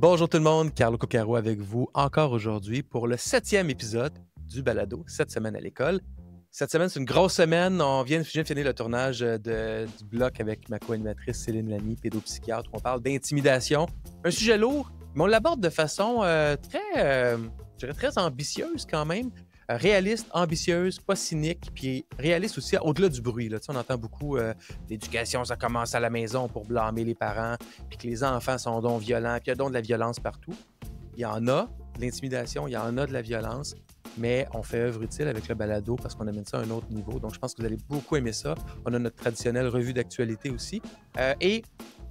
Bonjour tout le monde, Carlo Coccaro avec vous encore aujourd'hui pour le 7e épisode du balado, cette semaine à l'école. Cette semaine, c'est une grosse semaine. Je viens de finir le tournage du bloc avec ma co-animatrice Céline Lamy, pédopsychiatre. On parle d'intimidation. Un sujet lourd, mais on l'aborde de façon je dirais très ambitieuse quand même. Réaliste, ambitieuse, pas cynique, puis réaliste aussi au-delà du bruit. Là. Tu sais, on entend beaucoup l'éducation, ça commence à la maison pour blâmer les parents, puis que les enfants sont donc violents, puis il y a donc de la violence partout. Il y en a de l'intimidation, il y en a de la violence, mais on fait œuvre utile avec le balado parce qu'on amène ça à un autre niveau. Donc, je pense que vous allez beaucoup aimer ça. On a notre traditionnelle revue d'actualité aussi. Et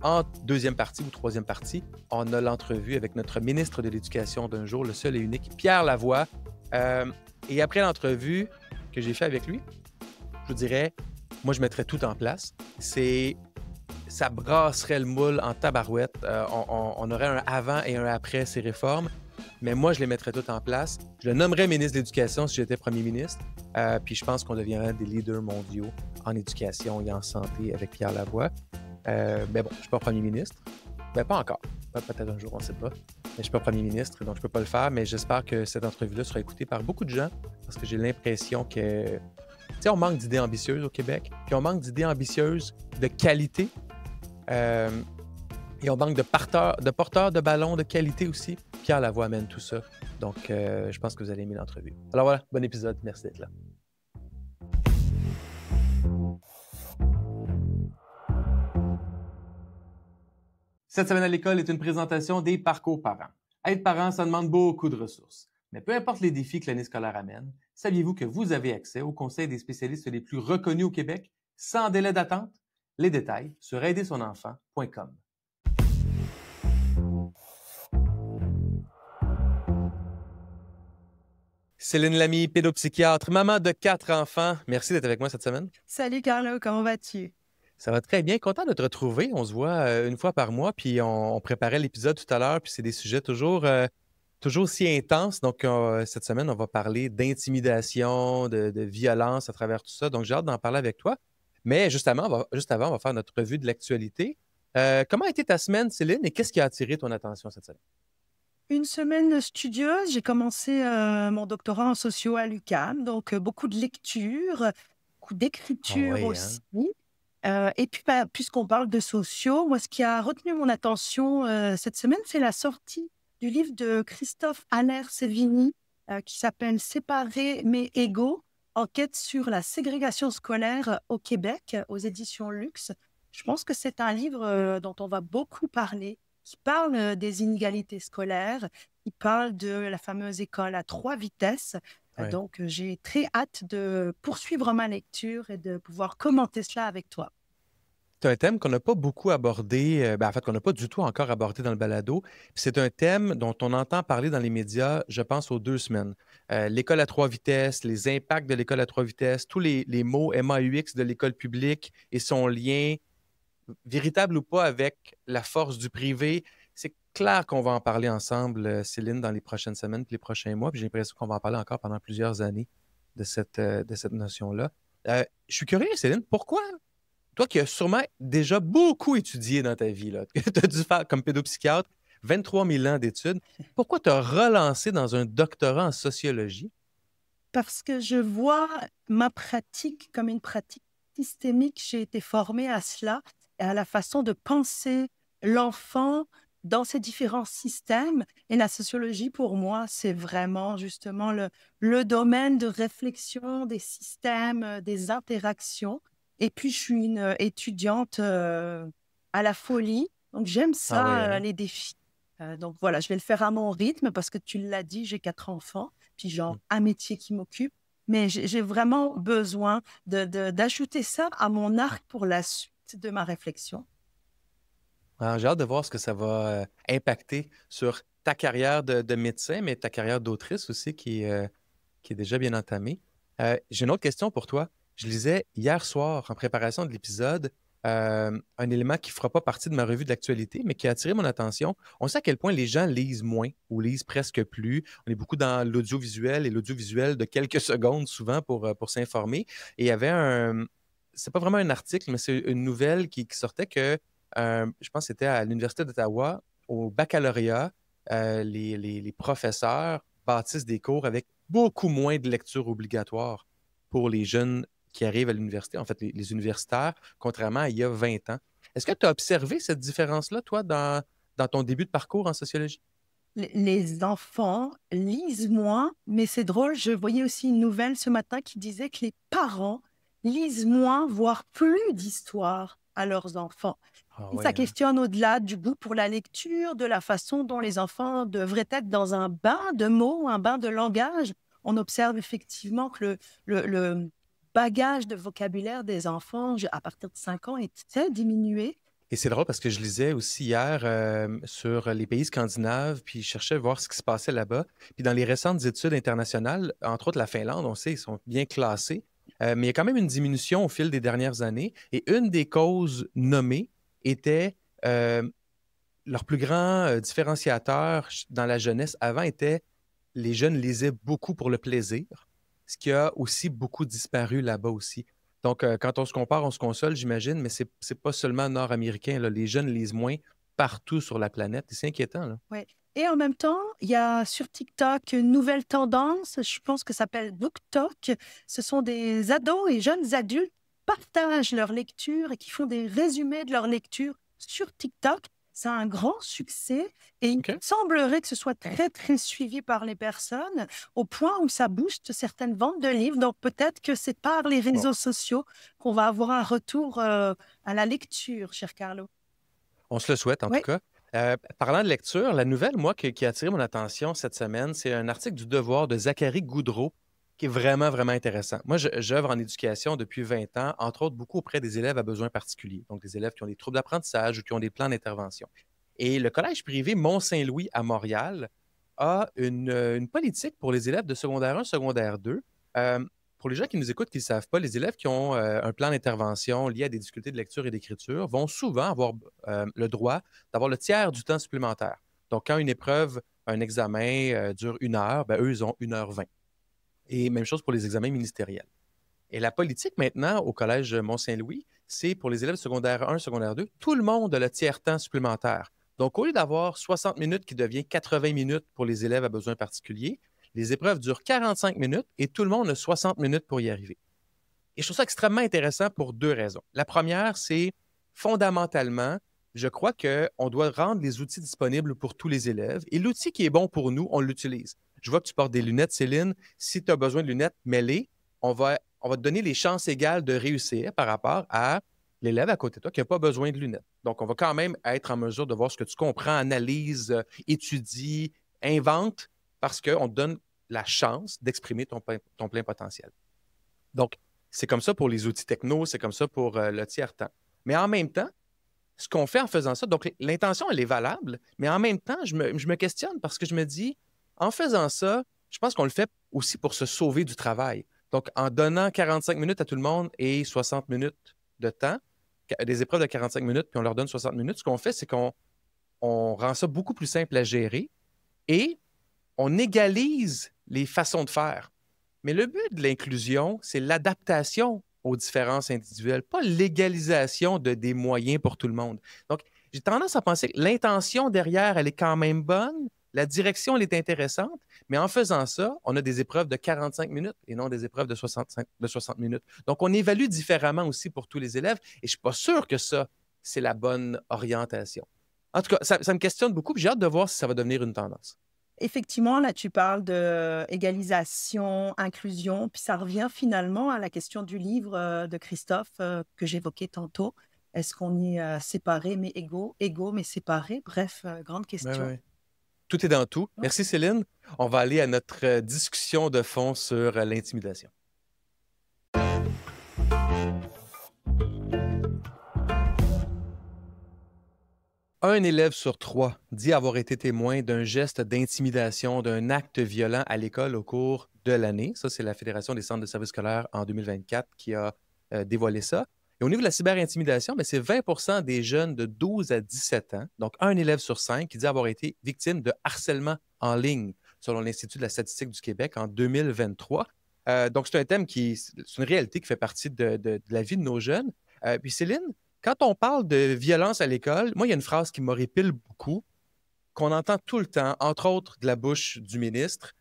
en deuxième partie ou troisième partie, on a l'entrevue avec notre ministre de l'Éducation d'un jour, le seul et unique, Pierre Lavoie. Et après l'entrevue que j'ai fait avec lui, je vous dirais, moi, je mettrais tout en place. Ça brasserait le moule en tabarouette. On aurait un avant et un après ces réformes, mais moi, je les mettrais toutes en place. Je le nommerais ministre de l'Éducation si j'étais premier ministre. Puis je pense qu'on deviendrait des leaders mondiaux en éducation et en santé avec Pierre Lavoie. Mais bon, je ne suis pas premier ministre. Ben, pas encore. Peut-être un jour, on ne sait pas. Mais je ne suis pas premier ministre, donc je ne peux pas le faire. Mais j'espère que cette entrevue-là sera écoutée par beaucoup de gens parce que j'ai l'impression que, tu sais, on manque d'idées ambitieuses au Québec, puis on manque d'idées ambitieuses de qualité. Et on manque de porteurs de ballons de qualité aussi. Pierre Lavoie amène tout ça. Donc, je pense que vous allez aimer l'entrevue. Alors voilà, bon épisode. Merci d'être là. Cette semaine à l'école est une présentation des parcours parents. Être parent, ça demande beaucoup de ressources. Mais peu importe les défis que l'année scolaire amène, saviez-vous que vous avez accès au conseil des spécialistes les plus reconnus au Québec, sans délai d'attente? Les détails sur aidersonenfant.com. Céline Lamy, pédopsychiatre, maman de 4 enfants. Merci d'être avec moi cette semaine. Salut Carlo, comment vas-tu? Ça va très bien. Content de te retrouver. On se voit une fois par mois, puis on préparait l'épisode tout à l'heure, puis c'est des sujets toujours si intenses. Donc, cette semaine, on va parler d'intimidation, de violence à travers tout ça. Donc, j'ai hâte d'en parler avec toi. Mais juste avant, on va faire notre revue de l'actualité. Comment a été ta semaine, Céline, et qu'est-ce qui a attiré ton attention cette semaine? Une semaine studieuse, j'ai commencé mon doctorat en socio à l'UQAM, donc beaucoup de lecture, beaucoup Ah d'écriture ouais, aussi. hein? Et puis, puisqu'on parle de sociaux, moi, ce qui a retenu mon attention cette semaine, c'est la sortie du livre de Christophe Allaire-Sévigny qui s'appelle Séparés mais égaux, enquête sur la ségrégation scolaire au Québec, aux éditions Luxe. Je pense que c'est un livre dont on va beaucoup parler, qui parle des inégalités scolaires, qui parle de la fameuse école à 3 vitesses. Ouais. Donc, j'ai très hâte de poursuivre ma lecture et de pouvoir commenter cela avec toi. C'est un thème qu'on n'a pas beaucoup abordé, en fait, qu'on n'a pas du tout encore abordé dans le balado. Puis c'est un thème dont on entend parler dans les médias, je pense, aux 2 semaines. L'école à 3 vitesses, les impacts de l'école à 3 vitesses, tous les mots MAUX de l'école publique et son lien, véritable ou pas, avec la force du privé. C'est clair qu'on va en parler ensemble, Céline, dans les prochaines semaines et les prochains mois. Puis j'ai l'impression qu'on va en parler encore pendant plusieurs années de cette notion-là. Je suis curieux, Céline, pourquoi? Toi qui as sûrement déjà beaucoup étudié dans ta vie, là, que tu as dû faire comme pédopsychiatre, 23 000 ans d'études, pourquoi tu as relancé dans un doctorat en sociologie? Parce que je vois ma pratique comme une pratique systémique. J'ai été formée à cela et à la façon de penser l'enfant dans ces différents systèmes. Et la sociologie, pour moi, c'est vraiment justement le domaine de réflexion des systèmes, des interactions. Et puis, je suis une étudiante à la folie. Donc, j'aime Ah ouais, ça, hein? les défis. Donc, voilà, je vais le faire à mon rythme parce que tu l'as dit, j'ai 4 enfants. Puis genre Mm. un métier qui m'occupe. Mais j'ai vraiment besoin d'ajouter ça à mon arc pour la suite de ma réflexion. Alors, j'ai hâte de voir ce que ça va impacter sur ta carrière de médecin, mais ta carrière d'autrice aussi qui est déjà bien entamée. J'ai une autre question pour toi. Je lisais hier soir, en préparation de l'épisode, un élément qui ne fera pas partie de ma revue de l'actualité, mais qui a attiré mon attention. On sait à quel point les gens lisent moins ou lisent presque plus. On est beaucoup dans l'audiovisuel et l'audiovisuel de quelques secondes souvent pour s'informer. Et il y avait c'est pas vraiment un article, mais c'est une nouvelle qui sortait que, je pense que c'était à l'Université d'Ottawa, au baccalauréat, les professeurs bâtissent des cours avec beaucoup moins de lecture obligatoire pour les jeunes qui arrivent à l'université, en fait, les universitaires, contrairement à il y a 20 ans. Est-ce que tu as observé cette différence-là, toi, dans ton début de parcours en sociologie? Les enfants lisent moins, mais c'est drôle, je voyais aussi une nouvelle ce matin qui disait que les parents lisent moins, voire plus d'histoires à leurs enfants. Ah Et ouais, ça hein? questionne au-delà du goût pour la lecture, de la façon dont les enfants devraient être dans un bain de mots, un bain de langage. On observe effectivement que le bagage de vocabulaire des enfants à partir de 5 ans est très diminué. Et c'est drôle parce que je lisais aussi hier sur les pays scandinaves, puis je cherchais à voir ce qui se passait là-bas. Puis dans les récentes études internationales, entre autres la Finlande, on sait, ils sont bien classés, mais il y a quand même une diminution au fil des dernières années. Et une des causes nommées était euh, leur plus grand différenciateur dans la jeunesse avant était les jeunes lisaient beaucoup pour le plaisir, ce qui a aussi beaucoup disparu là-bas aussi. Donc, quand on se compare, on se console, j'imagine, mais c'est pas seulement nord-américain, là. Les jeunes lisent moins partout sur la planète. Et c'est inquiétant, là. Ouais. Et en même temps, il y a sur TikTok une nouvelle tendance, je pense que ça s'appelle BookTok. Ce sont des ados et jeunes adultes qui partagent leur lecture et qui font des résumés de leur lecture sur TikTok. C'est un grand succès et il OK. semblerait que ce soit très, très suivi par les personnes au point où ça booste certaines ventes de livres. Donc peut-être que c'est par les Bon, réseaux sociaux qu'on va avoir un retour à la lecture, cher Carlo. on se le souhaite, en tout Oui, cas. Parlant de lecture, la nouvelle, moi, qui a attiré mon attention cette semaine, c'est un article du Devoir de Zachary Goudreau qui est vraiment, vraiment intéressant. Moi, j'œuvre en éducation depuis 20 ans, entre autres beaucoup auprès des élèves à besoins particuliers, donc des élèves qui ont des troubles d'apprentissage ou qui ont des plans d'intervention. Et le collège privé Mont-Saint-Louis à Montréal a une politique pour les élèves de secondaire 1, secondaire 2. Euh, pour les gens qui nous écoutent, qui ne savent pas, les élèves qui ont un plan d'intervention lié à des difficultés de lecture et d'écriture vont souvent avoir le droit d'avoir le tiers du temps supplémentaire. Donc, quand une épreuve, un examen dure 1 heure, ben, eux, ils ont 1h20. Et même chose pour les examens ministériels. Et la politique maintenant au Collège Mont-Saint-Louis, c'est pour les élèves secondaire 1, secondaire 2, tout le monde a le tiers-temps supplémentaire. Donc, au lieu d'avoir 60 minutes qui devient 80 minutes pour les élèves à besoins particuliers, les épreuves durent 45 minutes et tout le monde a 60 minutes pour y arriver. Et je trouve ça extrêmement intéressant pour deux raisons. La première, c'est fondamentalement, je crois qu'on doit rendre les outils disponibles pour tous les élèves. Et l'outil qui est bon pour nous, on l'utilise. Je vois que tu portes des lunettes, Céline. Si tu as besoin de lunettes, mets-les. On va te donner les chances égales de réussir par rapport à l'élève à côté de toi qui n'a pas besoin de lunettes. Donc, on va quand même être en mesure de voir ce que tu comprends, analyse, étudie, invente, parce qu'on te donne la chance d'exprimer ton plein potentiel. Donc, c'est comme ça pour les outils techno, c'est comme ça pour le tiers-temps. Mais en même temps, ce qu'on fait en faisant ça, donc l'intention, elle est valable, mais en même temps, je me questionne parce que je me dis, en faisant ça, je pense qu'on le fait aussi pour se sauver du travail. Donc, en donnant 45 minutes à tout le monde et 60 minutes de temps, des épreuves de 45 minutes, puis on leur donne 60 minutes, ce qu'on fait, c'est qu'on rend ça beaucoup plus simple à gérer et on égalise les façons de faire. Mais le but de l'inclusion, c'est l'adaptation aux différences individuelles, pas l'égalisation des moyens pour tout le monde. Donc, j'ai tendance à penser que l'intention derrière, elle est quand même bonne, la direction, elle est intéressante, mais en faisant ça, on a des épreuves de 45 minutes et non des épreuves de 60 minutes. Donc, on évalue différemment aussi pour tous les élèves et je ne suis pas sûr que ça, c'est la bonne orientation. En tout cas, ça me questionne beaucoup, puis j'ai hâte de voir si ça va devenir une tendance. effectivement, là, tu parles de égalisation, inclusion, puis ça revient finalement à la question du livre de Christophe que j'évoquais tantôt. Est-ce qu'on est séparés mais égaux, égaux mais séparés? Bref, grande Ouais, ouais, question. ouais. Tout est dans tout. Merci Céline. On va aller à notre discussion de fond sur l'intimidation. Un élève sur 3 dit avoir été témoin d'un geste d'intimidation, d'un acte violent à l'école au cours de l'année. Ça, c'est la Fédération des centres de services scolaires en 2024 qui a dévoilé ça. Et au niveau de la cyberintimidation, c'est 20 des jeunes de 12 à 17 ans, donc un élève sur 5, qui dit avoir été victime de harcèlement en ligne, selon l'Institut de la statistique du Québec en 2023. Donc, c'est un thème c'est une réalité qui fait partie de la vie de nos jeunes. Puis Céline, quand on parle de violence à l'école, moi, il y a une phrase qui m'horripile beaucoup. qu'on entend tout le temps, entre autres de la bouche du ministre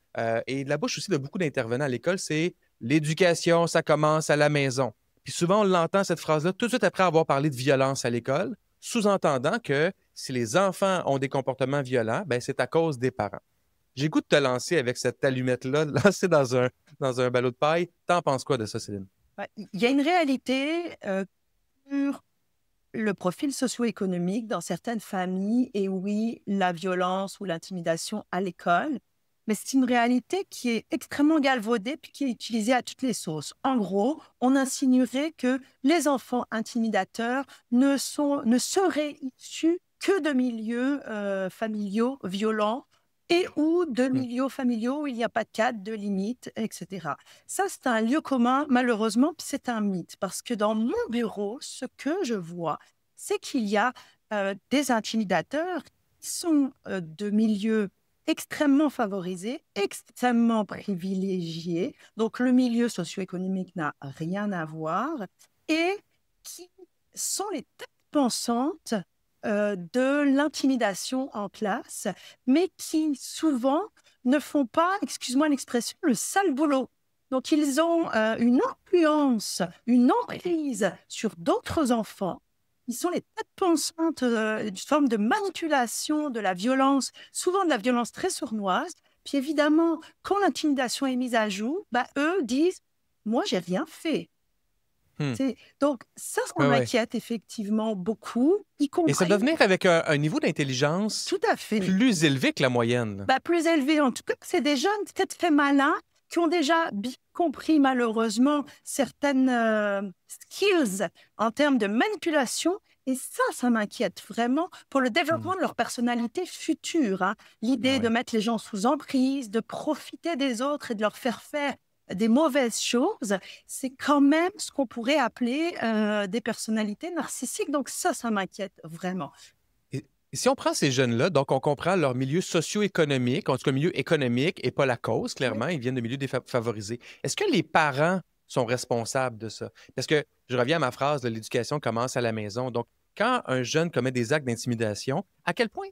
et de la bouche aussi de beaucoup d'intervenants à l'école, c'est l'éducation, ça commence à la maison. Puis souvent, on l'entend, cette phrase-là, tout de suite après avoir parlé de violence à l'école, sous-entendant que si les enfants ont des comportements violents, ben, c'est à cause des parents. J'ai le goût de te lancer avec cette allumette-là, lancée dans un ballot de paille. T'en penses quoi de ça, Céline? Ouais, il y a une réalité sur le profil socio-économique dans certaines familles et oui, la violence ou l'intimidation à l'école. Mais c'est une réalité qui est extrêmement galvaudée puis qui est utilisée à toutes les sauces. En gros, on insinuerait que les enfants intimidateurs ne seraient issus que de milieux familiaux violents et ou de Hmm. milieux familiaux où il n'y a pas de cadre, de limites, etc. Ça, c'est un lieu commun, malheureusement, puis c'est un mythe. Parce que dans mon bureau, ce que je vois, c'est qu'il y a des intimidateurs qui sont de milieux extrêmement favorisés, extrêmement privilégiés. Donc, le milieu socio-économique n'a rien à voir et qui sont les têtes pensantes de l'intimidation en classe, mais qui souvent ne font pas, excuse-moi l'expression, le sale boulot. Donc, ils ont une influence, une emprise sur d'autres enfants. Ils sont les têtes pensantes d'une forme de manipulation, de la violence, souvent de la violence très sournoise. Puis évidemment, quand l'intimidation est mise à jour, bah, eux disent, moi, j'ai rien fait. Hmm. Donc, ça Ouais, ouais. m'inquiète effectivement beaucoup, y Et ça compris doit venir avec un niveau d'intelligence tout à fait. plus élevé que la moyenne, là. Bah, plus élevé. En tout cas, c'est des jeunes peut-être très malins qui ont déjà bien compris malheureusement certaines skills en termes de manipulation. Et ça m'inquiète vraiment pour le Hmm. développement de leur personnalité future, hein. L'idée Ah de ouais. mettre les gens sous emprise, de profiter des autres et de leur faire faire des mauvaises choses, c'est quand même ce qu'on pourrait appeler des personnalités narcissiques. Donc ça m'inquiète vraiment. Et si on prend ces jeunes-là, donc on comprend leur milieu socio-économique, en tout cas, le milieu économique et pas la cause, Oui. clairement, ils viennent de milieux défavorisés. Est-ce que les parents sont responsables de ça? Parce que je reviens à ma phrase de l'éducation commence à la maison. Donc, quand un jeune commet des actes d'intimidation, à quel point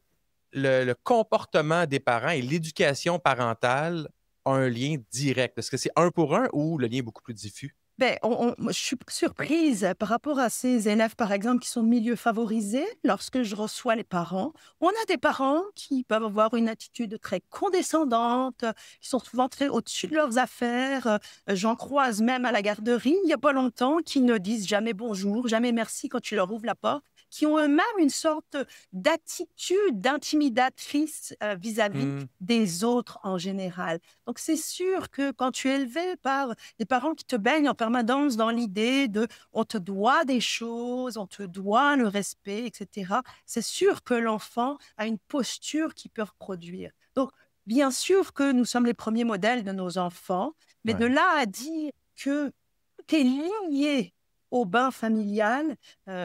le comportement des parents et l'éducation parentale ont un lien direct? Est-ce que c'est un pour un ou le lien est beaucoup plus diffus? Ben, moi, je suis pas surprise par rapport à ces élèves, par exemple, qui sont de milieux favorisés. Lorsque je reçois les parents, on a des parents qui peuvent avoir une attitude très condescendante, qui sont souvent très au-dessus de leurs affaires. J'en croise même à la garderie, il n'y a pas longtemps, qui ne disent jamais bonjour, jamais merci quand tu leur ouvres la porte, qui ont eux-mêmes une sorte d'attitude d'intimidatrice vis-à-vis Hmm. des autres en général. Donc, c'est sûr que quand tu es élevé par des parents qui te baignent en permanence dans l'idée de on te doit des choses, on te doit le respect, etc. C'est sûr que l'enfant a une posture qui peut reproduire. Donc, bien sûr que nous sommes les premiers modèles de nos enfants, mais de Ouais. là à dire que tout est lié au bain familial,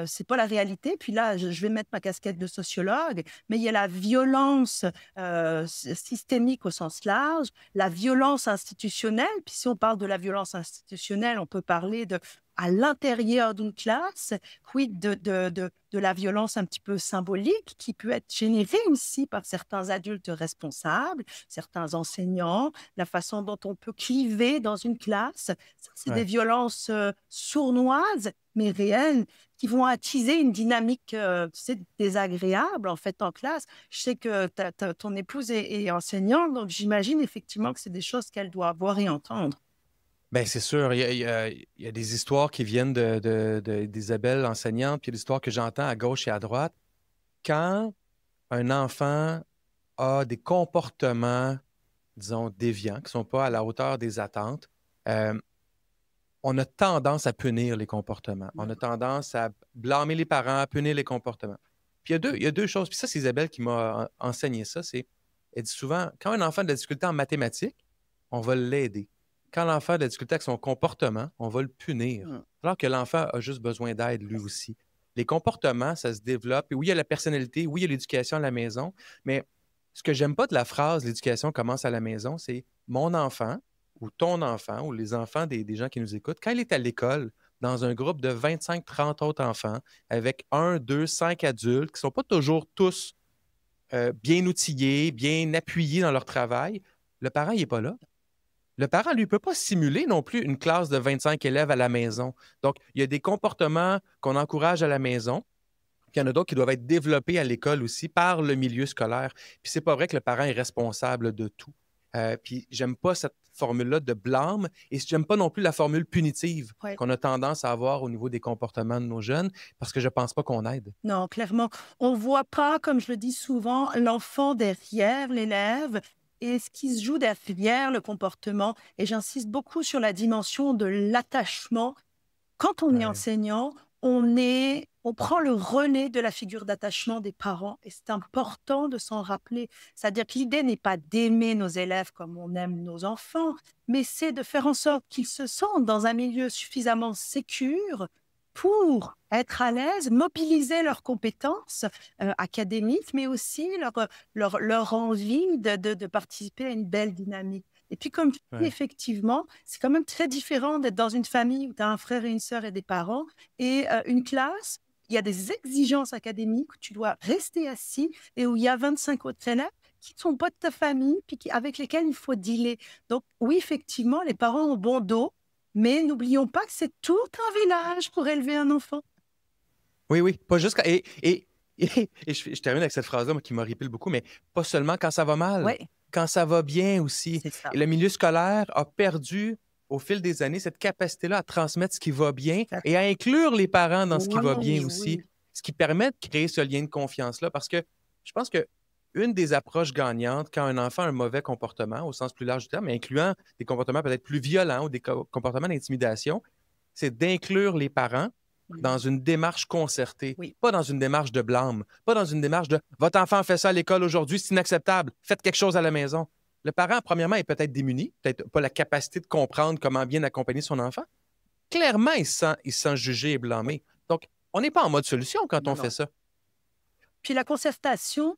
c'est pas la réalité. Puis là, je vais mettre ma casquette de sociologue, mais il y a la violence systémique au sens large, la violence institutionnelle. Puis si on parle de la violence institutionnelle, on peut parler de à l'intérieur d'une classe, quid de la violence un petit peu symbolique qui peut être générée aussi par certains adultes responsables, certains enseignants, la façon dont on peut cliver dans une classe. Ça, c'est des Ouais. violences sournoises, mais réelles, qui vont attiser une dynamique tu sais, désagréable en fait en classe. Je sais que ton épouse est enseignante, donc j'imagine effectivement que c'est des choses qu'elle doit voir et entendre. Ben, c'est sûr, il y a des histoires qui viennent d'Isabelle, enseignante, puis il y a des histoires que j'entends à gauche et à droite. Quand un enfant a des comportements, disons, déviants, qui ne sont pas à la hauteur des attentes, euh, on a tendance à punir les comportements. On a tendance à blâmer les parents, à punir les comportements. Puis il y a deux choses. Puis ça, c'est Isabelle qui m'a enseigné ça. Elle dit souvent, quand un enfant a de la difficulté en mathématiques, on va l'aider. Quand l'enfant a de la difficulté avec son comportement, on va le punir. Mm. Alors que l'enfant a juste besoin d'aide lui aussi. Les comportements, ça se développe. Et oui, il y a la personnalité, oui, il y a l'éducation à la maison. Mais ce que j'aime pas de la phrase l'éducation commence à la maison, c'est mon enfant ou ton enfant ou les enfants des gens qui nous écoutent, quand il est à l'école, dans un groupe de 25-30 autres enfants, avec un, deux, cinq adultes qui ne sont pas toujours tous bien outillés, bien appuyés dans leur travail, le parent, il n'est pas là. Le parent, lui, ne peut pas simuler non plus une classe de 25 élèves à la maison. Donc, il y a des comportements qu'on encourage à la maison, puis il y en a d'autres qui doivent être développés à l'école aussi par le milieu scolaire. Puis c'est pas vrai que le parent est responsable de tout. Puis j'aime pas cette formule-là de blâme et j'aime pas non plus la formule punitive Ouais. qu'on a tendance à avoir au niveau des comportements de nos jeunes parce que je pense pas qu'on aide. Non, clairement, on ne voit pas, comme je le dis souvent, l'enfant derrière l'élève et ce qui se joue derrière le comportement. Et j'insiste beaucoup sur la dimension de l'attachement. Quand on est Ouais. enseignant, on prend le relais de la figure d'attachement des parents et c'est important de s'en rappeler. C'est-à-dire que l'idée n'est pas d'aimer nos élèves comme on aime nos enfants, mais c'est de faire en sorte qu'ils se sentent dans un milieu suffisamment sécure pour être à l'aise, mobiliser leurs compétences académiques, mais aussi leur envie de participer à une belle dynamique. Et puis, comme tu dis, Ouais. effectivement, c'est quand même très différent d'être dans une famille où tu as un frère et une sœur et des parents et une classe. Il y a des exigences académiques où tu dois rester assis et où il y a 25 autres élèves qui ne sont pas de ta famille puis avec lesquels il faut dealer. Donc, oui, effectivement, les parents ont bon dos, mais n'oublions pas que c'est tout un village pour élever un enfant. Oui, oui, pas juste quand... et je termine avec cette phrase-là moi, qui m'horripile beaucoup, mais pas seulement quand ça va mal, Oui, quand ça va bien aussi. c'est ça. Et le milieu scolaire a perdu au fil des années cette capacité-là à transmettre ce qui va bien et à inclure les parents dans ce qui va bien Oui, aussi, oui. ce qui permet de créer ce lien de confiance-là. Parce que je pense que une des approches gagnantes quand un enfant a un mauvais comportement, au sens plus large du terme, incluant des comportements peut-être plus violents ou des comportements d'intimidation, c'est d'inclure les parents dans une démarche concertée, Oui. pas dans une démarche de blâme, pas dans une démarche de votre enfant fait ça à l'école aujourd'hui, c'est inacceptable, faites quelque chose à la maison. Le parent, premièrement, est peut-être démuni, peut-être pas la capacité de comprendre comment bien accompagner son enfant. Clairement, il se sent jugé et blâmé. Donc, on n'est pas en mode solution quand Non, on fait non. ça. Puis la concertation,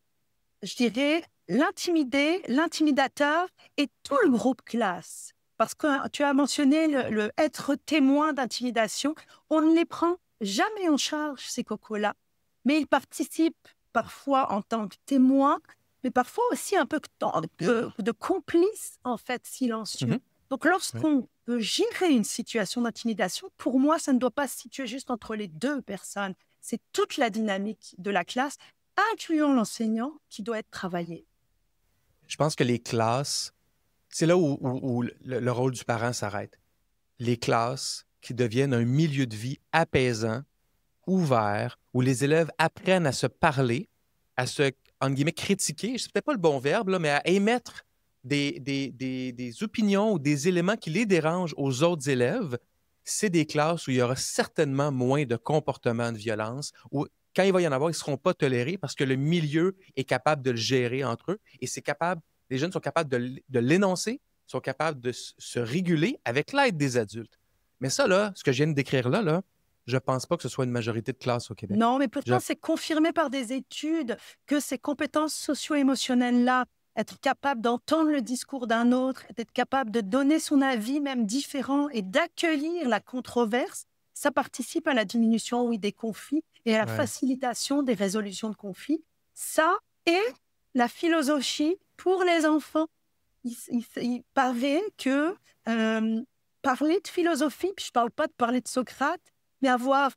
je dirais l'intimidé, l'intimidateur et tout le groupe classe. Parce que tu as mentionné le être témoin d'intimidation. On ne les prend jamais en charge, ces cocos-là. Mais ils participent parfois en tant que témoins, mais parfois aussi un peu de complices, en fait, silencieux. Mhm. Donc, Ouais. lorsqu'on veut gérer une situation d'intimidation, pour moi, ça ne doit pas se situer juste entre les deux personnes. C'est toute la dynamique de la classe incluant l'enseignant, qui doit être travaillé. Je pense que les classes, c'est là où le rôle du parent s'arrête. Les classes qui deviennent un milieu de vie apaisant, ouvert, où les élèves apprennent à se parler, à se, entre guillemets, critiquer, c'est peut-être pas le bon verbe, là, mais à émettre des opinions ou des éléments qui les dérangent aux autres élèves, c'est des classes où il y aura certainement moins de comportements de violence, où quand il va y en avoir, ils ne seront pas tolérés parce que le milieu est capable de le gérer entre eux et c'est capable, les jeunes sont capables de l'énoncer, sont capables de se réguler avec l'aide des adultes. Mais ça, là, ce que je viens de décrire là, je pense pas que ce soit une majorité de classe au Québec. Non, mais Je- pourtant, c'est confirmé par des études que ces compétences socio-émotionnelles-là, être capable d'entendre le discours d'un autre, d'être capable de donner son avis même différent et d'accueillir la controverse, ça participe à la diminution, oui, des conflits et à la Ouais. facilitation des résolutions de conflits. Ça et la philosophie pour les enfants. Il paraît que parler de philosophie, puis je ne parle pas de parler de Socrate, mais avoir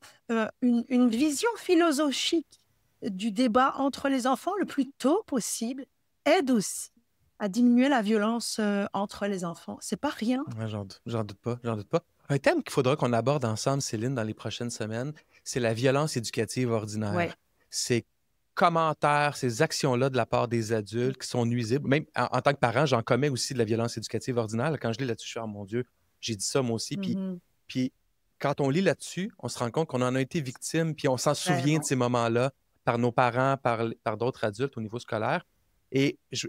une vision philosophique du débat entre les enfants le plus tôt possible aide aussi à diminuer la violence entre les enfants. C'est pas rien. Ouais, j'en doute pas, j'en doute pas. Un thème qu'il faudra qu'on aborde ensemble, Céline, dans les prochaines semaines, c'est la violence éducative Ouais. ordinaire. Ces commentaires, ces actions-là de la part des adultes qui sont nuisibles. Même en tant que parent, j'en commets aussi de la violence éducative ordinaire. Quand je lis là-dessus, je suis, oh mon Dieu, j'ai dit ça moi aussi. Mhm. Puis quand on lit là-dessus, on se rend compte qu'on en a été victime, puis on s'en souvient de Vraiment. ces moments-là par nos parents, par d'autres adultes au niveau scolaire. Et je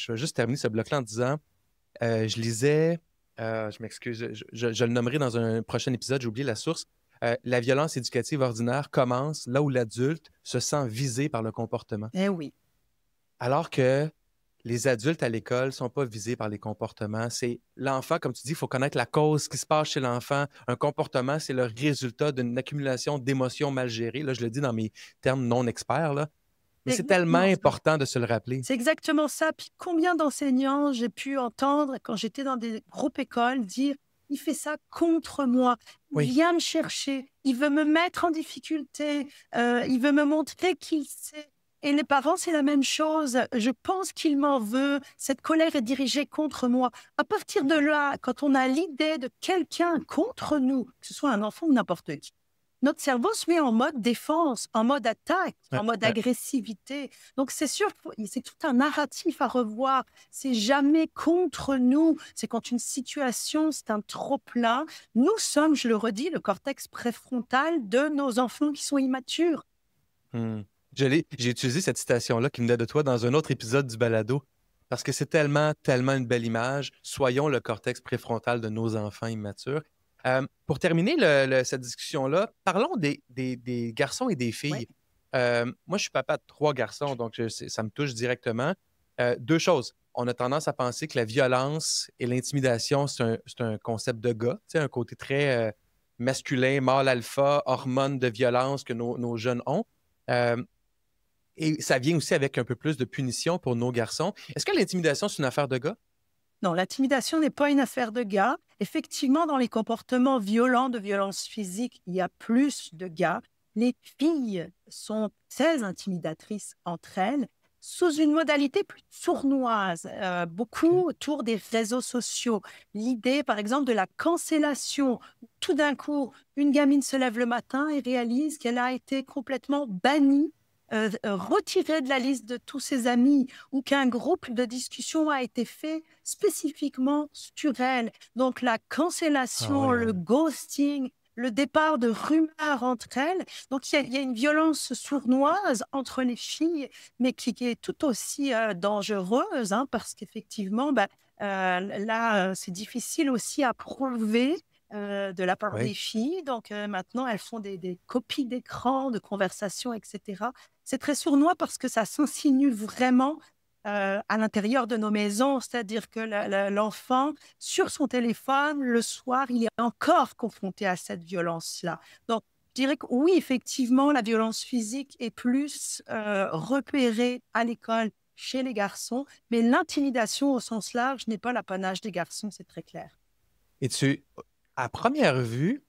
vais juste terminer ce bloc-là en disant, je lisais, je m'excuse, je le nommerai dans un prochain épisode, j'ai oublié la source. La violence éducative ordinaire commence là où l'adulte se sent visé par le comportement. Eh oui. Alors que les adultes à l'école ne sont pas visés par les comportements. C'est l'enfant, comme tu dis, il faut connaître la cause, ce qui se passe chez l'enfant. Un comportement, c'est le résultat d'une accumulation d'émotions mal gérées. Là, je le dis dans mes termes non experts, là. Mais C'est c'est tellement exactement ça. important de se le rappeler. C'est exactement ça. Puis combien d'enseignants j'ai pu entendre quand j'étais dans des groupes écoles dire: «Il fait ça contre moi, il Oui. vient me chercher, il veut me mettre en difficulté, il veut me montrer qu'il sait». Et les parents, c'est la même chose. «Je pense qu'il m'en veut, cette colère est dirigée contre moi». À partir de là, quand on a l'idée de quelqu'un contre nous, que ce soit un enfant ou n'importe qui, notre cerveau se met en mode défense, en mode attaque, Ouais, en mode ouais. agressivité. Donc c'est sûr, c'est tout un narratif à revoir. C'est jamais contre nous. C'est quand une situation, c'est un trop-plein. Nous sommes, je le redis, le cortex préfrontal de nos enfants qui sont immatures. Hmm. J'ai utilisé cette citation-là qui venait de toi dans un autre épisode du balado parce que c'est tellement, tellement une belle image. Soyons le cortex préfrontal de nos enfants immatures. Pour terminer cette discussion-là, parlons des garçons et des Ouais. filles. Moi, je suis papa de 3 garçons, donc ça me touche directement. 2 choses. On a tendance à penser que la violence et l'intimidation, c'est un concept de gars, tu sais, un côté très masculin, mâle alpha, hormones de violence que nos jeunes ont. Euh, et ça vient aussi avec un peu plus de punition pour nos garçons. Est-ce que l'intimidation, c'est une affaire de gars? Non, l'intimidation n'est pas une affaire de gars. Effectivement, dans les comportements violents de violence physique, il y a plus de gars. Les filles sont très intimidatrices entre elles, sous une modalité plus sournoise, OK. beaucoup autour des réseaux sociaux. L'idée, par exemple, de la cancellation. Tout d'un coup, une gamine se lève le matin et réalise qu'elle a été complètement bannie, retirée de la liste de tous ses amis, ou qu'un groupe de discussion a été fait spécifiquement sur elle. Donc la Ah cancellation, ouais, le hein. ghosting, le départ de rumeurs entre elles. Donc il y a une violence sournoise entre les filles, mais qui est tout aussi dangereuse, hein, parce qu'effectivement, là, c'est difficile aussi à prouver de la part des Oui. filles. Donc maintenant, elles font des copies d'écran, de conversations, etc. C'est très sournois parce que ça s'insinue vraiment à l'intérieur de nos maisons. C'est-à-dire que l'enfant, sur son téléphone, le soir, il est encore confronté à cette violence-là. Donc, je dirais que oui, effectivement, la violence physique est plus repérée à l'école chez les garçons, mais l'intimidation au sens large n'est pas l'apanage des garçons, c'est très clair. Et à première vue,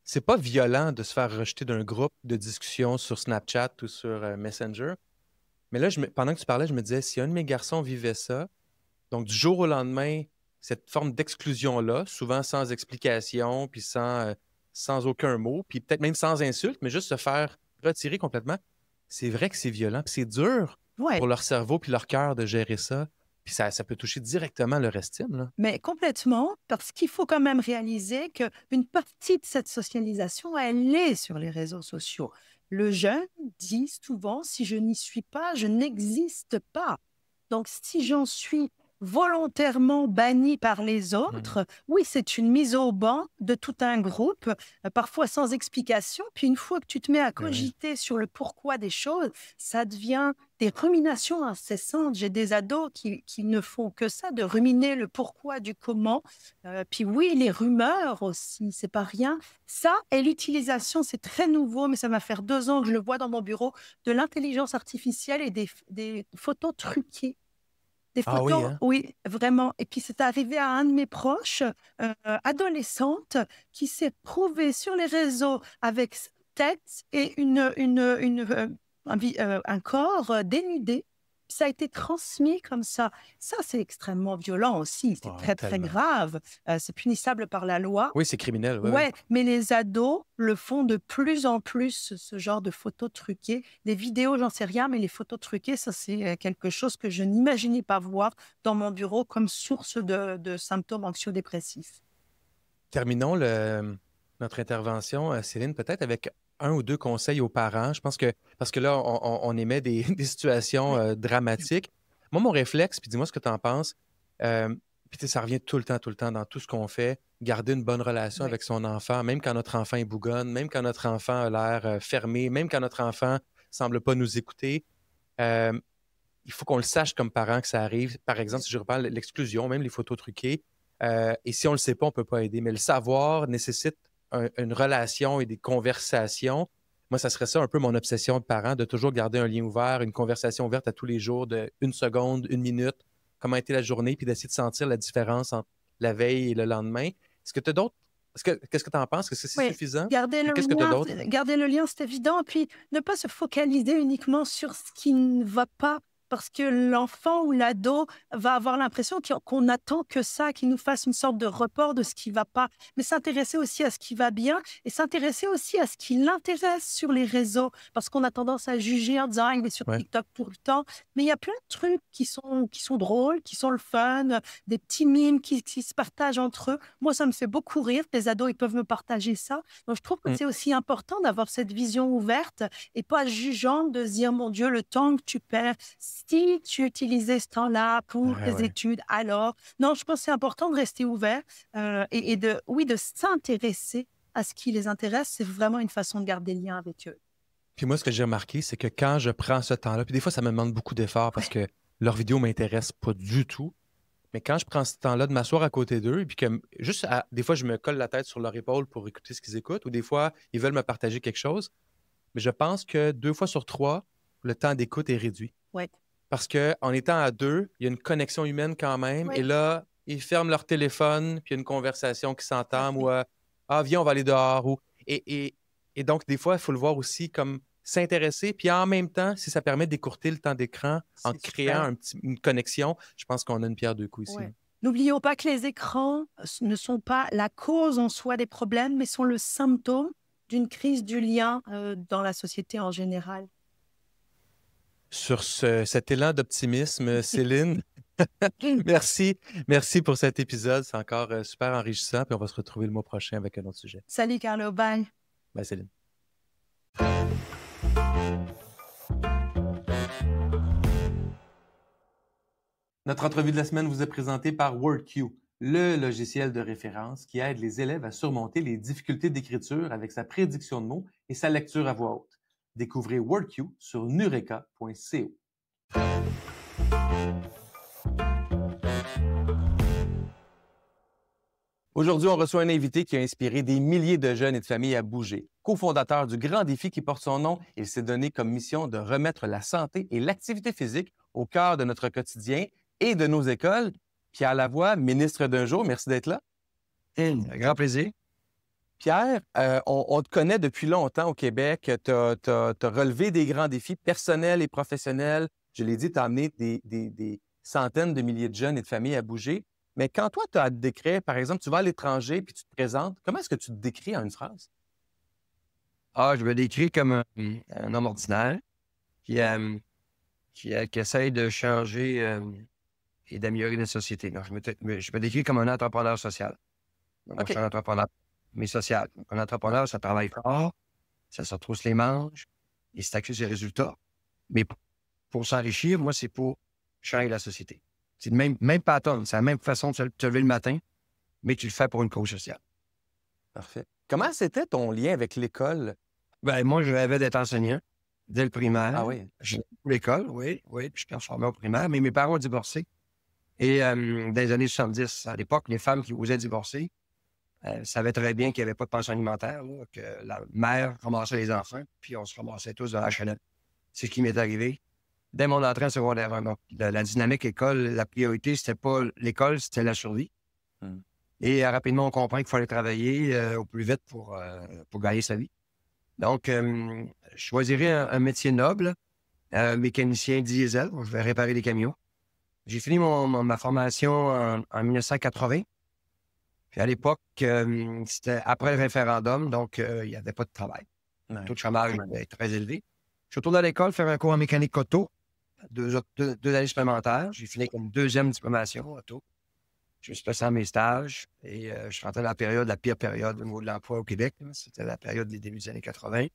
c'est pas violent de se faire rejeter d'un groupe de discussion sur Snapchat ou sur Messenger. Mais là, pendant que tu parlais, je me disais, si un de mes garçons vivait ça, donc du jour au lendemain, cette forme d'exclusion-là, souvent sans explication, puis sans aucun mot, puis peut-être même sans insulte, mais juste se faire retirer complètement, c'est vrai que c'est violent, puis c'est dur Ouais. pour leur cerveau puis leur cœur de gérer ça. Puis ça peut toucher directement leur estime, là. Mais complètement, parce qu'il faut quand même réaliser qu'une partie de cette socialisation, elle est sur les réseaux sociaux. Le jeune dit souvent, si je n'y suis pas, je n'existe pas. Donc, si j'en suis volontairement banni par les Mhm. autres, oui, c'est une mise au banc de tout un groupe, parfois sans explication. Puis une fois que tu te mets à Ben oui. cogiter sur le pourquoi des choses, ça devient des ruminations incessantes. J'ai des ados qui ne font que ça, de ruminer le pourquoi du comment. Puis oui, les rumeurs aussi, c'est pas rien. Ça et l'utilisation, c'est très nouveau, mais ça va faire 2 ans que je le vois dans mon bureau, de l'intelligence artificielle et des photos truquées. Des Ah oui, photos, hein? oui, vraiment. Et puis c'est arrivé à un de mes proches, adolescente, qui s'est retrouvée sur les réseaux avec sa tête et un corps dénudé. Ça a été transmis comme ça. Ça, c'est extrêmement violent aussi. C'est Ah, très, très tellement. grave. C'est punissable par la loi. Oui, c'est criminel, oui, oui. Ouais, mais les ados le font de plus en plus, ce genre de photos truquées. Les vidéos, j'en sais rien, mais les photos truquées, ça, c'est quelque chose que je n'imaginais pas voir dans mon bureau comme source de symptômes anxio-dépressifs. Terminons notre intervention, Céline, peut-être avec un ou deux conseils aux parents. Je pense que, parce que là, on émet des situations Oui, dramatiques. Moi, mon réflexe, puis dis-moi ce que tu en penses, euh, puis tu sais, ça revient tout le temps dans tout ce qu'on fait, garder une bonne relation oui. avec son enfant, même quand notre enfant est bougonne, même quand notre enfant a l'air fermé, même quand notre enfant semble pas nous écouter. Euh, il faut qu'on le sache comme parent que ça arrive. Par exemple, si je reprends l'exclusion, même les photos truquées, et si on ne le sait pas, on ne peut pas aider. Mais le savoir nécessite une relation et des conversations. Moi, ça serait ça un peu mon obsession de parent, de toujours garder un lien ouvert, une conversation ouverte à tous les jours de 1 seconde, 1 minute, comment a été la journée, puis d'essayer de sentir la différence entre la veille et le lendemain. Est-ce que tu as d'autres... Qu'est-ce que tu en penses? Est-ce que c'est Oui, suffisant? garder le Qu'est-ce que tu as lien, d'autre? garder le lien, c'est évident. Et puis, ne pas se focaliser uniquement sur ce qui ne va pas, parce que l'enfant ou l'ado va avoir l'impression qu'on n'attend que ça, qu'il nous fasse une sorte de report de ce qui ne va pas. Mais s'intéresser aussi à ce qui va bien et s'intéresser aussi à ce qui l'intéresse sur les réseaux, parce qu'on a tendance à juger en disant, ah, il est sur Ouais. TikTok tout le temps. Mais il y a plein de trucs qui sont drôles, qui sont le fun, des petits mimes qui se partagent entre eux. Moi, ça me fait beaucoup rire. Les ados, ils peuvent me partager ça. Donc, je trouve que Mm. c'est aussi important d'avoir cette vision ouverte et pas jugeante de se dire, mon Dieu, le temps que tu perds, si tu utilisais ce temps-là pour tes Ouais. études, alors... Non, je pense que c'est important de rester ouvert et de s'intéresser à ce qui les intéresse. C'est vraiment une façon de garder le lien avec eux. Puis moi, ce que j'ai remarqué, c'est que quand je prends ce temps-là, puis des fois, ça me demande beaucoup d'efforts parce que leurs vidéos ne m'intéressent pas du tout. Mais quand je prends ce temps-là de m'asseoir à côté d'eux, et puis que des fois, je me colle la tête sur leur épaule pour écouter ce qu'ils écoutent, ou des fois, ils veulent me partager quelque chose, mais je pense que 2 fois sur 3, le temps d'écoute est réduit. Ouais. Parce qu'en étant à deux, il y a une connexion humaine quand même. Ouais. Et là, ils ferment leur téléphone, puis il y a une conversation qui s'entame, ou Parfait. Ah, viens, on va aller dehors. Et donc, des fois, il faut le voir aussi comme s'intéresser. Puis en même temps, si ça permet d'écourter le temps d'écran en C'est créant super. une connexion, je pense qu'on a une pierre deux coups ici. Ouais. N'oublions pas que les écrans ne sont pas la cause en soi des problèmes, mais sont le symptôme d'une crise du lien dans la société en général. Sur cet élan d'optimisme, Céline, merci. Merci pour cet épisode. C'est encore super enrichissant. Puis on va se retrouver le mois prochain avec un autre sujet. Salut Carlo, bye. Bye, Céline. Notre entrevue de la semaine vous est présentée par WordQ, le logiciel de référence qui aide les élèves à surmonter les difficultés d'écriture avec sa prédiction de mots et sa lecture à voix haute. Découvrez WordQ sur nureka.co. Aujourd'hui, on reçoit un invité qui a inspiré des milliers de jeunes et de familles à bouger. Co-fondateur du grand défi qui porte son nom, il s'est donné comme mission de remettre la santé et l'activité physique au cœur de notre quotidien et de nos écoles. Pierre Lavoie, ministre d'un jour, merci d'être là. Un grand plaisir. Pierre, on te connaît depuis longtemps au Québec. Tu as relevé des grands défis personnels et professionnels. Je l'ai dit, tu as amené des centaines de milliers de jeunes et de familles à bouger. Mais quand toi, tu as à te décrire, par exemple, tu vas à l'étranger puis tu te présentes, comment est-ce que tu te décris en une phrase? Je me décris comme un homme ordinaire qui essaye de changer et d'améliorer la société. Donc, je me décris comme un entrepreneur social. Donc, OK. je suis un entrepreneur, mais social. Donc, un entrepreneur, ça travaille fort, ça se retrousse les manches et c'est accuse ses résultats. Mais pour s'enrichir, moi, c'est pour changer la société. C'est le même pattern, c'est la même façon de te lever le matin, mais tu le fais pour une cause sociale. Parfait. Comment c'était ton lien avec l'école? Moi, je rêvais d'être enseignant dès le primaire. Ah oui? J'ai fait l'école, oui, puis je suis transformé au primaire, mais mes parents ont divorcé. Et dans les années 70, à l'époque, les femmes qui osaient divorcer savaient très bien qu'il n'y avait pas de pension alimentaire, là, que la mère ramassait les enfants, puis on se ramassait tous dans la H&M. C'est ce qui m'est arrivé dès mon entrée en secondaire 1. Donc, la dynamique école, la priorité, c'était pas l'école, c'était la survie. Et rapidement, on comprend qu'il fallait travailler au plus vite pour gagner sa vie. Donc, je choisirais un métier noble, mécanicien diesel. Je vais réparer des camions. J'ai fini ma formation en 1980. Puis à l'époque, c'était après le référendum, donc il n'y avait pas de travail. Le taux de chômage était très élevé. Je suis retourné à l'école faire un cours en mécanique auto, 2 années supplémentaires. J'ai fini comme 2e diplomation auto. Je me suis passé à mes stages et je suis rentré dans la pire période au niveau de l'emploi au Québec. C'était la période des débuts des années 80.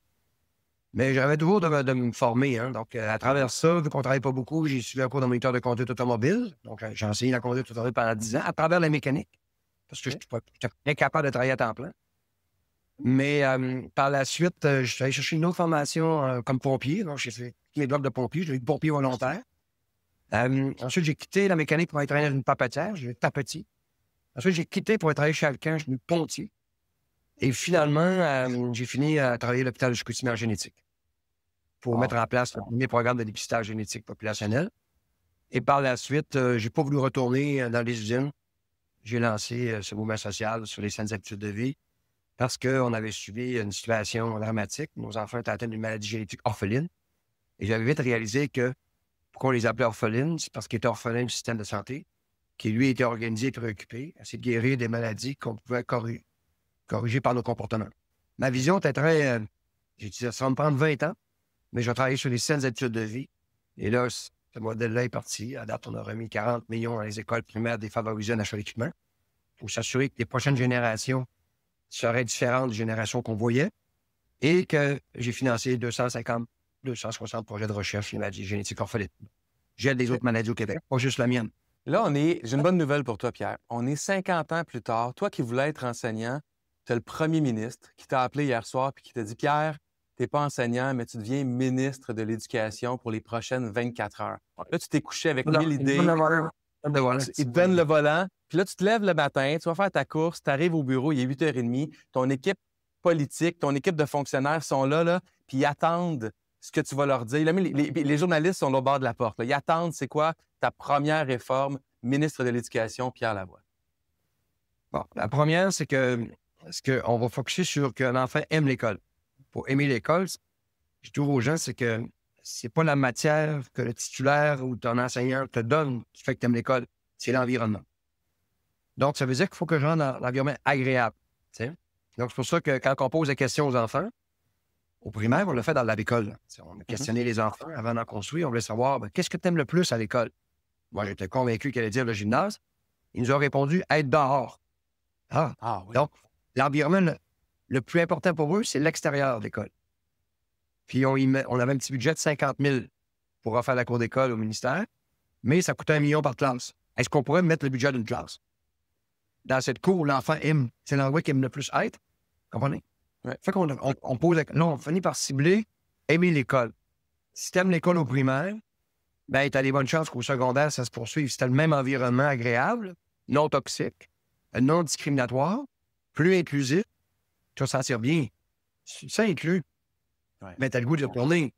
Mais j'avais toujours de me former. Donc, à travers ça, vu qu'on ne travaille pas beaucoup, j'ai suivi un cours de moniteur de conduite automobile. Donc, j'ai enseigné la conduite automobile pendant 10 ans à travers la mécanique. Parce que je n'étais incapable de travailler à temps plein. Mais par la suite, je suis allé chercher une autre formation comme pompier. Donc, j'ai fait mes blocs de pompier. J'ai eu pompier volontaire. Ensuite, j'ai quitté la mécanique pour aller travailler dans une papetière. J'ai eu papetier. Ensuite, j'ai quitté pour aller travailler chez Alcan. Je suis pontier. Et finalement, j'ai fini à travailler à l'hôpital de Chicoutimi en génétique pour mettre en place le premier programme de dépistage génétique populationnel. Et par la suite, je n'ai pas voulu retourner dans les usines. J'ai lancé ce mouvement social sur les saines habitudes de vie parce qu'on avait subi une situation dramatique. Nos enfants étaient atteints d'une maladie génétique orpheline. Et j'avais vite réalisé que pourquoi on les appelait orphelines, c'est parce qu'ils étaient orphelins du système de santé, qui, lui, était organisé et préoccupé à essayer de guérir des maladies qu'on pouvait corriger par nos comportements. Ma vision était très... j'ai dit, ça va me prendre 20 ans, mais je vais travailler sur les saines habitudes de vie. Et là, ce modèle-là est parti. À date, on a remis 40 millions dans les écoles primaires défavorisées en achat d'équipement pour s'assurer que les prochaines générations seraient différentes des générations qu'on voyait et que j'ai financé 260 projets de recherche sur les maladies génétiques orphelines. J'aide les autres maladies au Québec, pas juste la mienne. Là, j'ai une bonne nouvelle pour toi, Pierre. On est 50 ans plus tard. Toi qui voulais être enseignant, tu as le premier ministre qui t'a appelé hier soir et qui t'a dit « Pierre, tu n'es pas enseignant, mais tu deviens ministre de l'Éducation pour les prochaines 24 heures. » Là, tu t'es couché avec 1000 idées. Il te donne le volant. Puis là, tu te lèves le matin, tu vas faire ta course, tu arrives au bureau, il est 8h30. Ton équipe politique, ton équipe de fonctionnaires sont là, puis ils attendent ce que tu vas leur dire. Les journalistes sont au bord de la porte. Là. Ils attendent, c'est quoi ta première réforme, ministre de l'Éducation, Pierre Lavoie? Bon, la première, c'est qu'on va focuser sur qu'un enfant aime l'école. Pour aimer l'école, je trouve aux gens, c'est que c'est pas la matière que le titulaire ou ton enseignant te donne qui fait que tu aimes l'école, c'est l'environnement. Donc, ça veut dire qu'il faut que je rende l'environnement agréable. T'sais? Donc, c'est pour ça que quand on pose des questions aux enfants, au primaire, on l'a fait dans l'école. On a questionné les enfants avant d'en construire. On voulait savoir, qu'est-ce que tu aimes le plus à l'école? Moi, j'étais convaincu qu'elle allait dire le gymnase. Ils nous ont répondu, être dehors. Oui. Donc, l'environnement le plus important pour eux, c'est l'extérieur de l'école. Puis, on avait un petit budget de 50 000 pour refaire la cour d'école au ministère, mais ça coûtait 1 million par classe. Est-ce qu'on pourrait mettre le budget d'une classe? Dans cette cour où l'enfant aime, c'est l'endroit qu'il aime le plus être. Comprenez? Ouais. Fait qu'on on finit par cibler aimer l'école. Si tu aimes l'école au primaire, ben, tu as des bonnes chances qu'au secondaire, ça se poursuive. Si tu as le même environnement agréable, non toxique, non discriminatoire, plus inclusif, tu vas te sentir bien. Ça inclut. Ouais. Mais tu as le goût de retourner.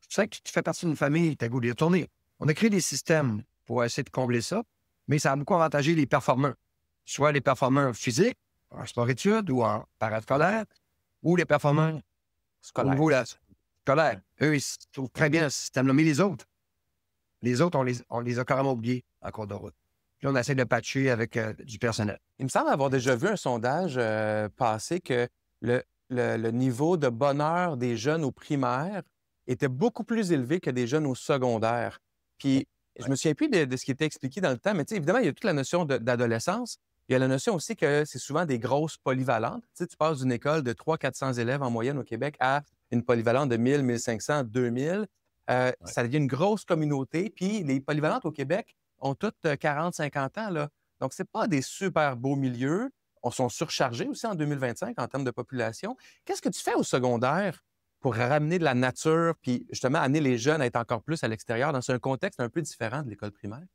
Tu sais que tu fais partie d'une famille, tu as le goût de retourner. On a créé des systèmes pour essayer de combler ça, mais ça a beaucoup avantagé les performants. Soit les performants physiques, en sport-études ou en parascolaire, ou les performants au niveau scolaire. Eux, ils trouvent très bien ce système-là. Mais les autres, on les a carrément oubliés en cours de route. Puis on essaie de patcher avec du personnel. Il me semble avoir déjà vu un sondage passé que le niveau de bonheur des jeunes au primaire était beaucoup plus élevé que des jeunes au secondaire. Puis, je me souviens plus de ce qui était expliqué dans le temps, mais évidemment, il y a toute la notion d'adolescence. Il y a la notion aussi que c'est souvent des grosses polyvalentes. Tu passes d'une école de 300-400 élèves en moyenne au Québec à une polyvalente de 1000, 1500, 2000. Ça devient une grosse communauté. Puis, les polyvalentes au Québec ont toutes 40-50 ans. Là. Donc, ce n'est pas des super beaux milieux. On sont surchargés aussi en 2025 en termes de population. Qu'est-ce que tu fais au secondaire pour ramener de la nature puis justement amener les jeunes à être encore plus à l'extérieur dans un contexte un peu différent de l'école primaire?